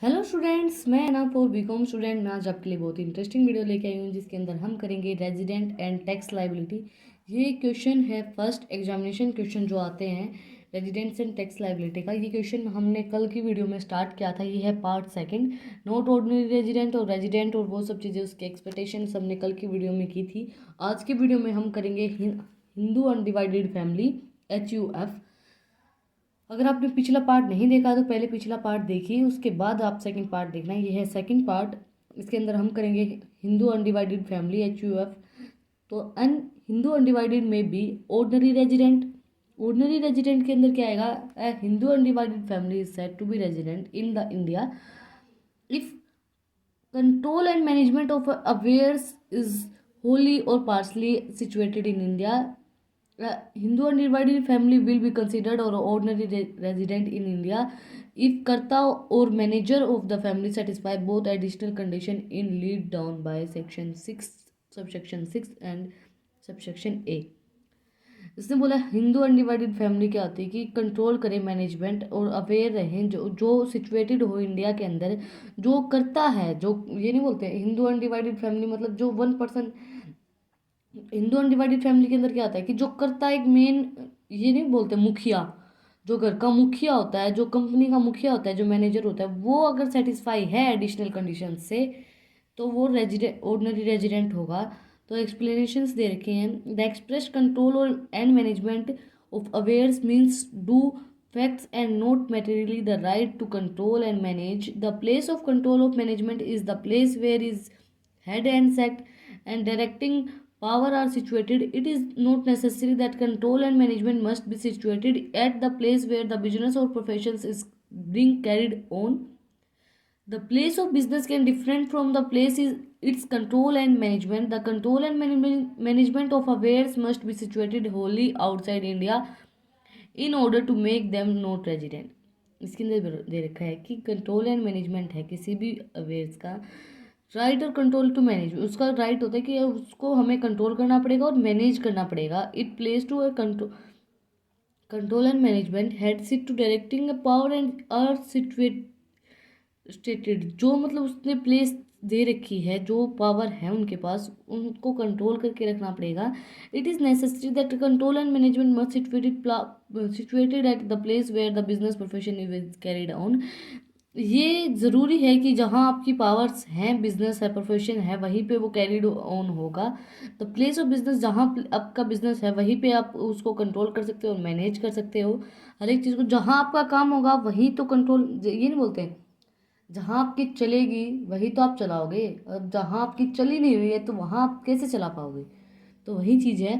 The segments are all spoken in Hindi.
हेलो स्टूडेंट्स, मैं अनप और बीकॉम स्टूडेंट। मैं आज आपके लिए बहुत ही इंटरेस्टिंग वीडियो लेके आई हूँ जिसके अंदर हम करेंगे रेजिडेंट एंड टैक्स लाइबिलिटी। ये क्वेश्चन है फर्स्ट एग्जामिनेशन क्वेश्चन जो आते हैं रेजिडेंट्स एंड टैक्स लाइबिलिटी का। ये क्वेश्चन हमने कल की वीडियो में स्टार्ट किया था। ये है part second, not ordinary resident और रेजिडेंट और वो सब चीज़ें, उसके एक्सपेक्टेशन हमने कल की वीडियो में की थी। आज की वीडियो में हम करेंगे हिंदू अनडिवाइडेड फैमिली HUF। अगर आपने पिछला पार्ट नहीं देखा तो पहले पिछला पार्ट देखिए, उसके बाद आप सेकंड पार्ट देखना। ये है सेकंड पार्ट। इसके अंदर हम करेंगे हिंदू अनडिवाइडेड फैमिली HUF। तो अन हिंदू अनडिवाइडेड में भी ऑर्डिनरी रेजिडेंट। ऑर्डिनरी रेजिडेंट के अंदर क्या आएगा? Hindu undivided family is said to be resident in the India if control and management of affairs is wholly or partially situated in India. Hindu undivided family will be considered or ordinary resident in India if karta or manager of the family satisfy both additional condition in laid down by section 6 subsection 6 and subsection A. इसने बोला हिंदू अनडिवाइडेड फैमिली क्या होती है कि कंट्रोल करे मैनेजमेंट और अवेयर रहें, जो जो सिचुएटेड हो इंडिया के अंदर, जो करता है, जो ये नहीं बोलते हिंदू अनडिवाइडेड फैमिली मतलब जो 1%। हिंदू अनडिवाइडेड फैमिली के अंदर क्या होता है कि जो करता है एक मेन, ये नहीं बोलते मुखिया, जो घर का मुखिया होता है, जो कंपनी का मुखिया होता है, जो मैनेजर होता है, वो अगर सेटिस्फाई है एडिशनल कंडीशन से तो वो रेजिडेंट ऑर्डिनरी रेजिडेंट होगा। तो एक्सप्लेनेशंस दे रखे हैं। द एक्सप्रेस कंट्रोल और and management of affairs means do facts and not materially the right to control and manage. The place of control of management is the place where is head and sect and directing power are situated. It is not necessary that control and management must be situated at the place where the business or professions is being carried on. The place of business can different from the place is its control and management. The control and management of affairs must be situated wholly outside India in order to make them not resident. इसके अंदर दे रखा है कि कंट्रोल एंड मैनेजमेंट है किसी भी अवेयर्स का, राइट और कंट्रोल टू मैनेज, उसका राइट होता है कि उसको हमें कंट्रोल करना पड़ेगा और मैनेज करना पड़ेगा। It place to control and management head sit to directing power and are situate stated, जो मतलब उसने प्लेस दे रखी है, जो पावर है उनके पास, उनको कंट्रोल करके रखना पड़ेगा। It is necessary that control and management must situated at the place where the business profession is carried on. ये ज़रूरी है कि जहाँ आपकी पावर्स हैं, बिजनेस है, प्रोफेशन है, वहीं पे वो कैरिड ऑन होगा। द प्लेस ऑफ बिजनेस, जहाँ आपका बिजनेस है वहीं पे आप उसको कंट्रोल कर सकते हो और मैनेज कर सकते हो हर एक चीज़ को। जहाँ आपका काम होगा वहीं तो कंट्रोल, ये नहीं बोलते हैं जहाँ आपकी चलेगी वही तो आप चलाओगे, अब जहाँ आपकी चली नहीं हुई है तो वहाँ आप कैसे चला पाओगे? तो वही चीज़ है,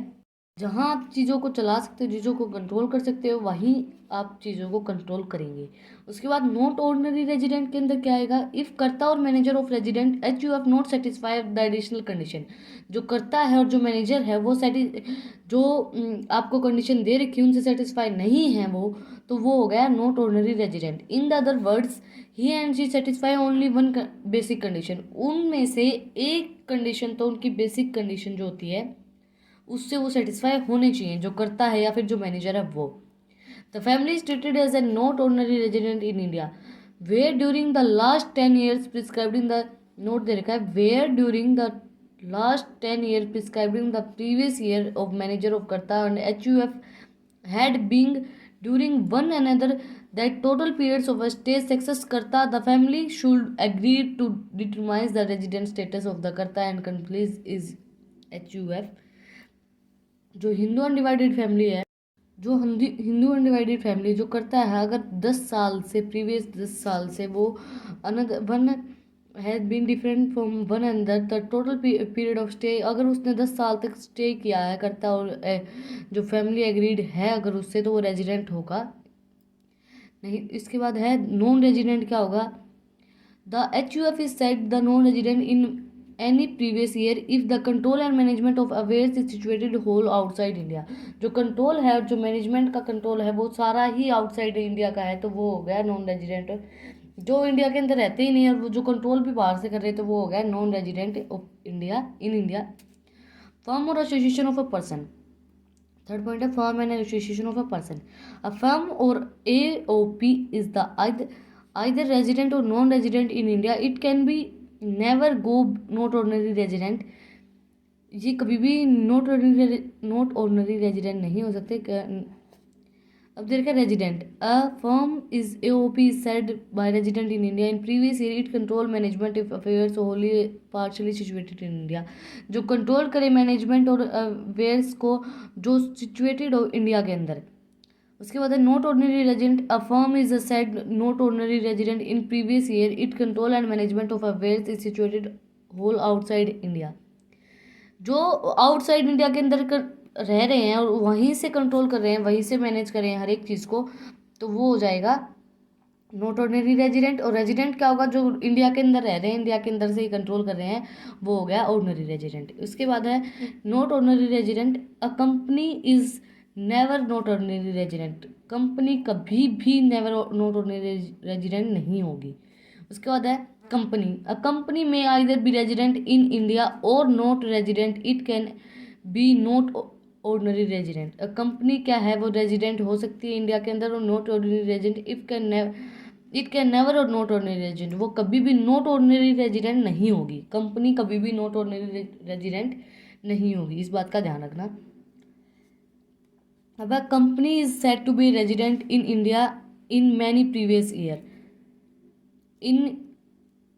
जहाँ आप चीज़ों को चला सकते हो, चीज़ों को कंट्रोल कर सकते हो, वहीं आप चीज़ों को कंट्रोल करेंगे। उसके बाद नॉट ऑर्डिनरी रेजिडेंट के अंदर क्या आएगा? इफ़ कर्ता और manager of resident HUF not satisfy the additional condition. जो करता है और जो मैनेजर है वो जो आपको कंडीशन दे रखी है उनसे सेटिस्फाई नहीं है वो, तो वो हो गया not ordinary resident. In the other words he and she satisfy only one basic condition. उनमें से एक कंडीशन, तो उनकी बेसिक कंडीशन जो होती है उससे वो सेटिस्फाई होने चाहिए, जो करता है या फिर जो मैनेजर है वो। The family is treated as a not ordinary resident in India where during the last 10 years prescribed in the note दे रखा है, where during the last 10 year prescribed in the previous year of manager of करता and HUF had being during one another that total periods of a stay success karta, the family should agree to determine the resident status of the karta and complete is HUF। जो हिंदू अनडिवाइडेड फैमिली है, जो हिंदू अनडिवाइडेड फैमिली जो करता है, अगर 10 साल से प्रीवियस 10 साल से वो another one has been different from one another the total period of stay, अगर उसने 10 साल तक स्टे किया है करता और जो फैमिली एग्रीड है अगर उससे, तो वो रेजिडेंट होगा। नहीं, इसके बाद है नॉन रेजिडेंट क्या होगा? The HUF is set the non resident in any previous year if the control and management of affairs is situated whole outside India. जो कंट्रोल है और जो मैनेजमेंट का कंट्रोल है वो सारा ही आउटसाइड इंडिया का है, तो वो हो गया नॉन रेजिडेंट। जो इंडिया के अंदर रहते ही नहीं और वो जो कंट्रोल भी बाहर से कर रहे, तो वो हो गया non resident of India in India. Firm और association of a person, third point है firm and association of a person. A firm और AOP is the either resident or non-resident in India, it can be never go not ordinary resident. ये कभी भी नॉट ऑर्डिनरी रेजिडेंट नहीं हो सकते। अब देखा resident, a firm is AOP is said by resident in India in previous year it control management of affairs wholly partially situated in India। जो कंट्रोल करे मैनेजमेंट और अफेयर्स को जो सिचुएटेड हो इंडिया के अंदर। उसके बाद है not ordinary resident, a firm is a said not ordinary resident in previous year it control and management of affairs is situated whole outside India. जो आउटसाइड इंडिया के अंदर रह रहे हैं और वहीं से कंट्रोल कर रहे हैं, वहीं से मैनेज कर रहे हैं हर एक चीज़ को, तो वो हो जाएगा नॉट ऑर्डिनरी रेजिडेंट। और रेजिडेंट क्या होगा, जो इंडिया के अंदर रह रहे हैं, इंडिया के अंदर से ही कंट्रोल कर रहे हैं, वो हो गया ऑर्डिनरी रेजिडेंट। उसके बाद है not ordinary resident, a company is never not ordinary resident, company कभी भी नेवर नॉट ऑर्डिनरी रेजिडेंट नहीं होगी। उसके बाद है कंपनी, अ कंपनी में either be resident in India और not resident, it can be not ordinary resident. Company क्या है, वो रेजिडेंट हो सकती है इंडिया के अंदर और not ordinary resident, it can never और नॉट ऑर्डिनरी रेजिडेंट, वो कभी भी नॉट ऑर्डिनरी रेजिडेंट नहीं होगी। कंपनी कभी भी नॉट ऑर्डिनरी रेजिडेंट नहीं होगी, इस बात का ध्यान रखना। अब company is said to be resident in India in many previous year, in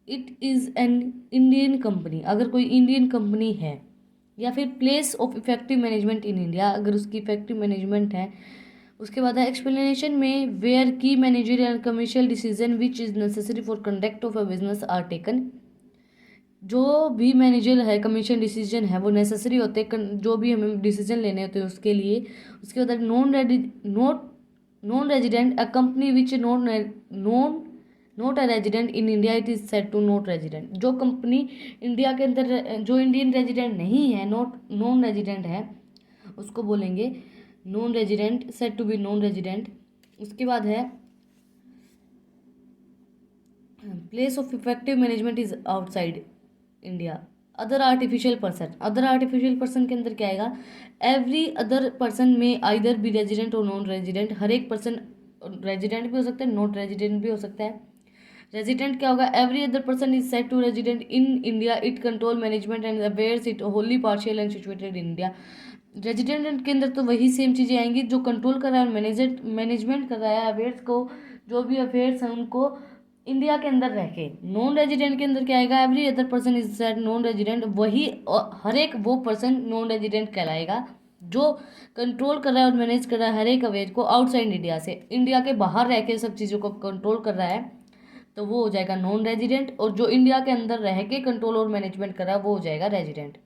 it is an Indian company, अगर कोई इंडियन कंपनी है, या फिर place of effective management in India, अगर उसकी इफेक्टिव मैनेजमेंट है। उसके बाद है एक्सप्लेनेशन में where key managerial and commercial decision which is necessary for conduct of a business are taken, जो भी मैनेजर है कमीशन डिसीजन है वो नेसेसरी होते हैं, जो भी हमें डिसीजन लेने होते हैं उसके लिए। उसके बाद non resident, a company which not a resident in India it is said to not resident, जो कंपनी इंडिया के अंदर जो इंडियन रेजिडेंट नहीं है, नॉन रेजिडेंट है, उसको बोलेंगे non resident, said to be non resident. उसके बाद है place of effective management is outside India. Other artificial person के अंदर क्या आएगा, एवरी अदर पर्सन में आइदर बी रेजिडेंट और नॉन रेजिडेंट, हर एक पर्सन रेजिडेंट भी हो सकता है, नॉट रेजिडेंट भी हो सकता है। रेजिडेंट क्या होगा, every other person is said to resident in India it control management and affairs it wholly partial and situated in India. Resident के अंदर तो वही सेम चीज़ें आएंगी, जो कंट्रोल कर रहा है, मैनेजमेंट कर रहा है अफेयर्स को, जो भी अफेयर्स हैं उनको इंडिया के अंदर रह के। नॉन रेजिडेंट के अंदर क्या आएगा, every other person is said non resident, वही हर एक वो पर्सन नॉन रेजिडेंट कहलाएगा जो कंट्रोल कर रहा है और मैनेज कर रहा है हर एक अफेयर को आउटसाइड इंडिया से, इंडिया के बाहर रह के सब चीज़ों को कंट्रोल कर रहा है, तो वो हो जाएगा नॉन रेजिडेंट। और जो इंडिया के अंदर रह के कंट्रोल और मैनेजमेंट कर रहा है वो हो जाएगा resident.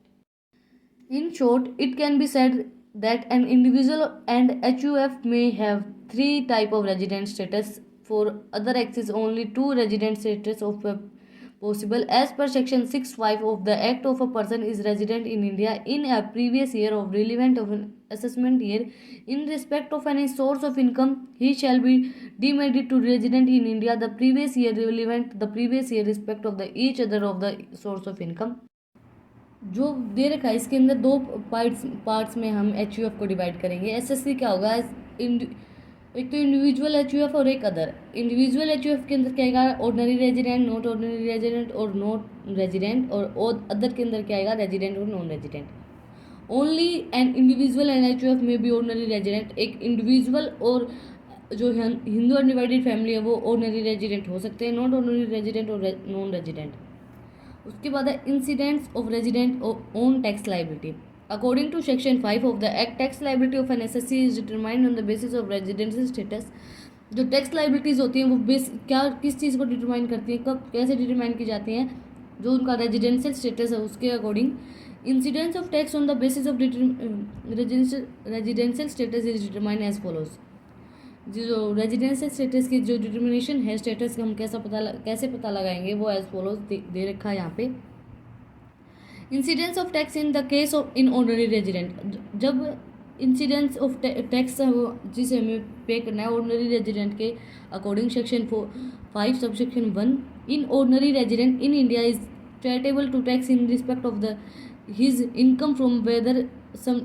In short it can be said that an individual and HUF may have 3 type of resident status. For other axis only 2 resident status of possible. As per section 6(5) of the Act of a person is resident in India in a previous year of relevant of an assessment year in respect of any source of income, he shall be deemed to resident in India the previous year relevant the previous year respect of the each other of the source of income. जो दे रखा है इसके अंदर दो पार्ट्स में हम HUF को डिवाइड करेंगे। SSC क्या होगा, एक तो इंडिविजुअल HUF और एक अदर। इंडिविजुअल HUF के अंदर क्या आएगा, ordinary resident, not ordinary resident और नॉट रेजिडेंट, और अदर के अंदर क्या आएगा, रेजिडेंट और non resident. Only an individual and HUF में भी ऑर्डिनरी रेजिडेंट, एक इंडिविजुअल और जो हिंदू अनडिवाइडेड फैमिली है वो ऑर्डिनरी रेजिडेंट हो सकते हैं, नॉट ऑर्डिनरी रेजिडेंट और नॉन रेजिडेंट। उसके बाद है incidents of resident on tax liability. According to section 5 of the act, tax liability of an SSC is determined on the basis of residential status. जो टैक्स लाइबिलिटीज़ होती हैं वो किस चीज़ को डिटरमाइन करती हैं, कब कैसे डिटरमाइन की जाती हैं, जो उनका रेजिडेंशियल स्टेटस है उसके according. Incidents of tax on the basis of residential status is determined as follows. जो रेजिडेंशियल स्टेटस की जो डिटर्मिनेशन है स्टेटस का, हम कैसे पता लगाएंगे, वो एज फॉलोज दे रखा है यहाँ पे। Incidence of tax in the case of in ordinary resident, जब इंसिडेंस ऑफ टैक्स जिसे हमें पे करना है ऑर्डिनरी रेजिडेंट के according section 5 subsection 1, in ordinary resident in India is chartable to tax in respect of the his income from whether some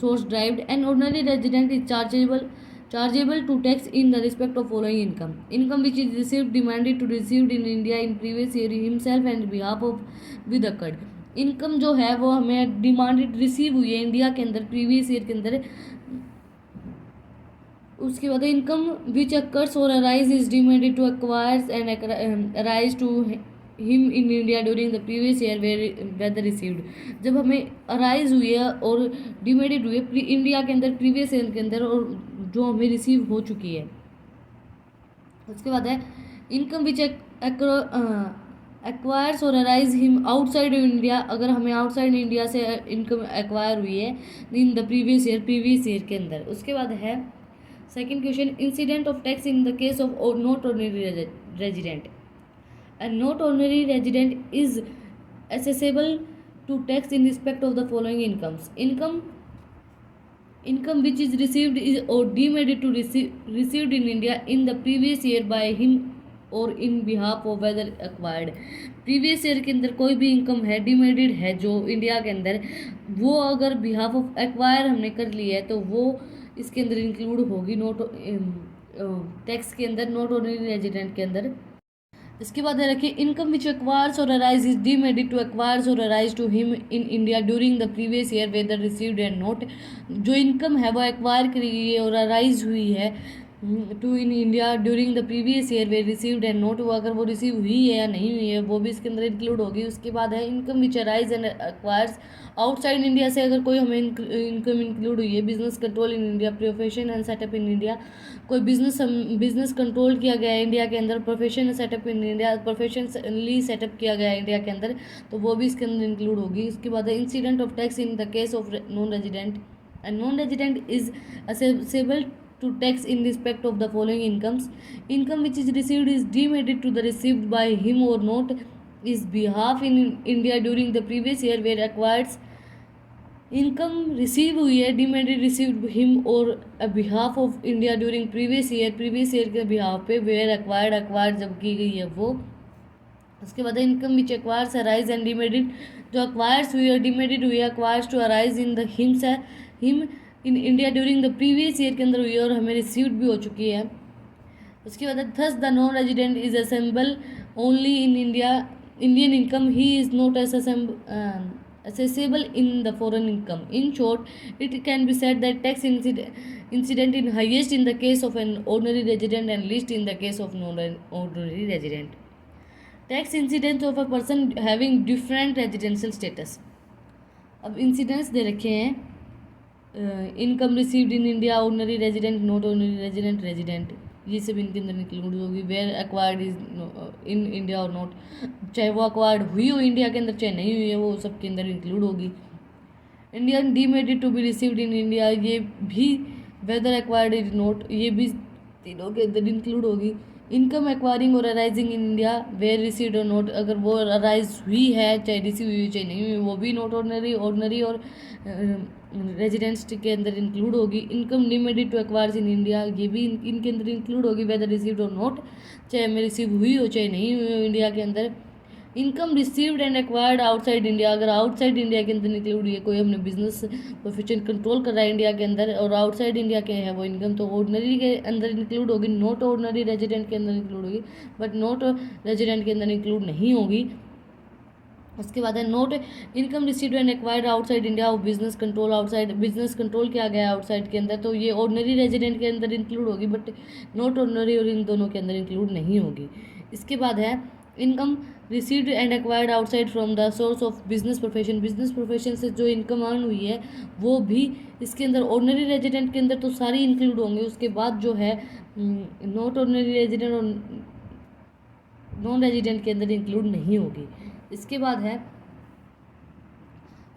source derived, and ordinary resident is chargeable chargeable to tax in the respect of following income, income which is received demanded to received in India in previous year himself and behalf of with accrued, income जो है वो हमें डिमांडेड रिसीव हुई है इंडिया के अंदर प्रीवियस ईयर के अंदर। उसके बाद इनकम विच अकर्स और arise is demanded to acquires and arise to him in India during the previous year whether received, जब हमें अराइज हुई है और डिमांडेड हुई है इंडिया के अंदर प्रीवियस ईयर के अंदर और जो हमें रिसीव हो चुकी है। उसके बाद है इनकम विच एक्वायर्स और अराइज हिम आउटसाइड इंडिया, अगर हमें आउटसाइड इंडिया से इनकम एक्वायर हुई है इन द प्रीवियस ईयर के अंदर। उसके बाद है second question, incident of tax in the case of not ordinary resident, a not ordinary resident is accessible to tax in respect of the following incomes, income which is received is or deemed to received in India in the previous year by him और in behalf of whether acquired, previous year के अंदर कोई भी इनकम है डिमेडिड है जो इंडिया के अंदर, वो अगर बिहाफ ऑफ एक्वायर हमने कर ली है तो वो इसके अंदर इंक्लूड होगी नॉट टैक्स के अंदर, नॉट ऑर्डिनरी रेजिडेंट के अंदर। इसके बाद रखिए इनकम विच एक्वायर्स और arise is deemed to acquires और arise to him in India during the previous year whether received and not, जो इनकम है वो एक्वायर करी गई है और अराइज हुई है to in India during the previous year way received and not, वो अगर वो रिसीव हुई है या नहीं हुई है वो भी इसके अंदर इंक्लूड होगी। उसके बाद है income which arise and acquires outside India से अगर कोई हमें इनकम इंक्लूड हुई है, business control in India, profession and setup in India, कोई बिजनेस कंट्रोल किया गया है इंडिया के अंदर, profession setup in India, professionally setup किया गया है इंडिया के अंदर, तो वो भी इसके अंदर इंक्लूड होगी। इसके बाद है incident of tax in the case of non resident, and non resident is assessable to tax in respect of the following incomes, income which is received is deemed to the received by him or not is behalf in India during the previous year where acquired, income receive हुई है डिमेंडेड रिसीव्ड हिम और behalf of India during previous year के बिहाफ पे वेयर एक्वायर्ड जब की गई है वो। उसके बाद income which acquires arise and demanded, जो एक्वायर्स हुई है डिमेंडेड हुई है acquires to arise in the him in India during the previous year के अंदर हुई है और हमें रिसीव्ड भी हो चुकी है। उसके बाद thus the non resident is assemble only in Indian income, he is not accessible in the foreign income. In short, it can be said that tax incident in highest in the case of an ordinary resident and least in the case of non-ordinary resident. Tax incidence of a person having different residential status. अब इंसिडेंट्स दे रखे हैं, income received in India, ordinary resident, not ordinary resident, resident, ये सब इनके अंदर इंक्लूड होगी। Where acquired is in India और नॉट, चाहे वो एक्वायर्ड हुई हो इंडिया के अंदर चाहे नहीं हुई है वो सब के अंदर इंक्लूड होगी। Indian deemed to be received in India, ये भी वेदर एक्वायर्ड इज नॉट, ये भी तीनों के अंदर इंक्लूड होगी। Income acquiring or arising in India where received or not, अगर वो अराइज हुई है चाहे रिसीव हुई चाहे नहीं हुई वो भी नॉट ऑर्डिनरी और रेजिडेंट्स के अंदर इंक्लूड होगी। Income limited to acquires in India, ये भी इनके अंदर इंक्लूड होगी वेदर रिसीव्ड और नॉट, चाहे हमें रिसीव हुई हो चाहे नहीं हुई हो इंडिया के अंदर। Income received and acquired outside India, अगर आउटसाइड इंडिया के अंदर इंक्लूड हुई है, कोई हमने बिजनेस प्रोफेशन कंट्रोल कर रहा है इंडिया के अंदर और आउटसाइड इंडिया के है वो इनकम, तो ऑर्डिनरी के अंदर इंक्लूड होगी, नॉट ऑर्डिनरी रेजिडेंट के अंदर इंक्लूड होगी, बट नॉट रेजिडेंट के अंदर इंक्लूड नहीं होगी। उसके बाद है note income received and acquired outside India और business control, outside business control किया गया आउटसाइड के अंदर, तो ये ऑर्डिनरी रेजिडेंट के अंदर इंक्लूड होगी बट नॉट ऑर्डिनरी और इन दोनों के अंदर इंक्लूड नहीं होगी। इसके बाद है income received and acquired outside from the source of business profession से जो इनकम अर्न हुई है वो भी इसके अंदर ऑर्डिनरी रेजिडेंट के अंदर तो सारी इंक्लूड होंगे। उसके बाद जो है नॉट ऑर्डिनरी रेजिडेंट और नॉन रेजिडेंट के अंदर इंक्लूड नहीं होगी। इसके बाद है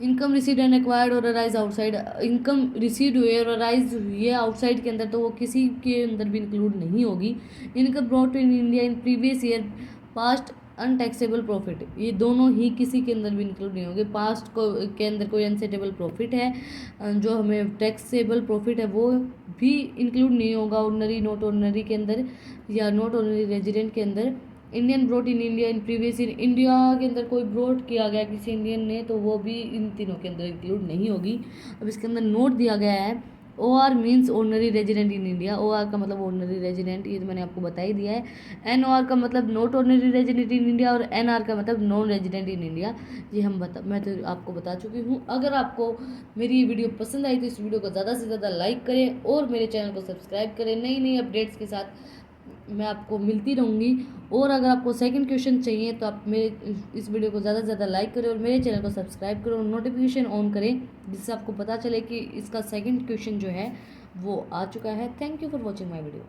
इनकम रिसीव्ड एंड एक्वायर्ड और अराइज आउटसाइड, इनकम रिसीव्ड हुई और अराइज हुई है आउटसाइड के अंदर तो वो किसी के अंदर भी इंक्लूड नहीं होगी। Income brought in India in previous year past untaxable profit, ये दोनों ही किसी के अंदर भी इंक्लूड नहीं होंगे। पास्ट को के अंदर कोई अनसेटेबल प्रॉफिट है जो हमें टैक्सेबल प्रॉफिट है वो भी इंक्लूड नहीं होगा ऑर्डिनरी नॉट ऑर्डिनरी के अंदर या नॉट ऑर्डिनरी रेजिडेंट के अंदर। Indian brought in India in previous year, India के अंदर कोई ब्रॉट किया गया किसी इंडियन ने तो वो भी इन तीनों के अंदर इंक्लूड नहीं होगी। अब इसके अंदर नोट दिया गया है OR means ordinary resident in India, OR का मतलब ऑर्डनरी रेजिडेंट, ये तो मैंने आपको बता ही दिया है। NOR का मतलब not ordinary resident in India और NR का मतलब नॉन रेजिडेंट इन इंडिया। ये मैं तो आपको बता चुकी हूँ। अगर आपको मेरी ये वीडियो पसंद आई तो इस वीडियो को ज़्यादा से ज़्यादा लाइक करें और मेरे चैनल को सब्सक्राइब करें। नई नई अपडेट्स के साथ मैं आपको मिलती रहूँगी। और अगर आपको सेकंड क्वेश्चन चाहिए तो आप मेरे इस वीडियो को ज़्यादा से ज़्यादा लाइक करें और मेरे चैनल को सब्सक्राइब करें और नोटिफिकेशन ऑन करें, जिससे आपको पता चले कि इसका सेकंड क्वेश्चन जो है वो आ चुका है। Thank you for watching my video.